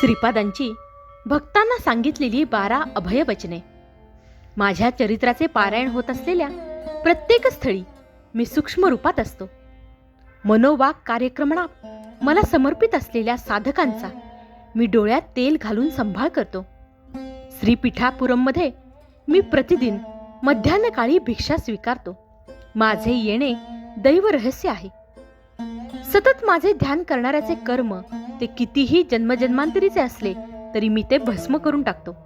श्रीपादांची भक्तांना सांगितलेली 12 अभयवचने. माझ्या चरित्राचे पारायण होत असलेल्या प्रत्येक स्थळी मी सूक्ष्म रूपात असतो. मनोवाक कार्यक्रमात मला समर्पित असलेल्या साधकांचा मी डोळ्यात तेल घालून संभाळ करतो. श्रीपीठापुरममध्ये मी प्रतिदिन मध्यान्हकाळी भिक्षा स्वीकारतो. माझे येणे दैव रहस्य आहे. सतत माझे ध्यान करणाऱ्याचे कर्म ते कितीही जन्मजन्मांतरीचे असले तरी मी ते भस्म करून टाकतो.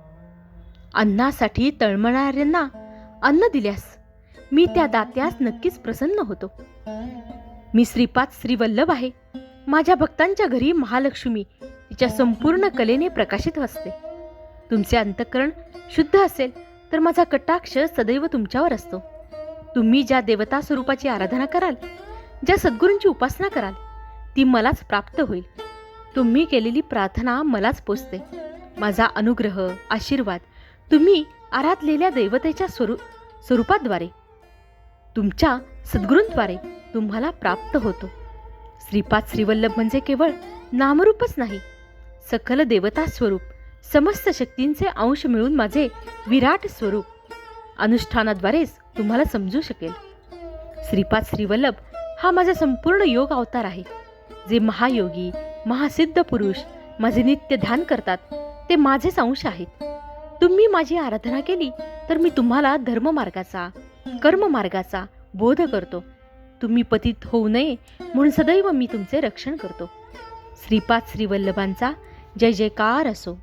अन्नासाठी तळमळणाऱ्यांना अन्न दिल्यास मी त्या दात्यास नक्कीच प्रसन्न होतो. मी श्रीपाद श्रीवल्लभ आहे. माझ्या भक्तांच्या घरी महालक्ष्मी तिच्या संपूर्ण कलेने प्रकाशित असते. तुमचे अंतःकरण शुद्ध असेल तर माझा कटाक्ष सदैव तुमच्यावर असतो. तुम्ही ज्या देवता स्वरूपाची आराधना कराल, ज्या सद्गुरूंची उपासना कराल, ती मलाच प्राप्त होईल. तुम्ही केलेली प्रार्थना मलाच पोचते. माझा अनुग्रह आशीर्वाद तुम्ही आराधलेल्या देवतेच्या स्वरूपाद्वारे तुमच्या सद्गुरूंद्वारे तुम्हाला प्राप्त होतो. श्रीपाद श्रीवल्लभ म्हणजे केवळ नामरूपच नाही, सकल देवता स्वरूप, समस्त शक्तींचे अंश मिळून माझे विराट स्वरूप अनुष्ठानाद्वारेच तुम्हाला समजू शकेल. श्रीपाद श्रीवल्लभ हा माझा संपूर्ण योग अवतार आहे. जे महायोगी महासिद्ध पुरुष माझे नित्य ध्यान करतात ते माझेच अंश आहेत. तुम्ही माझी आराधना केली तर मी तुम्हाला धर्ममार्गाचा कर्ममार्गाचा बोध करतो. तुम्ही पतित होऊ नये म्हणून सदैव मी तुमचे रक्षण करतो. श्रीपाद श्रीवल्लभांचा जय जयकार असो.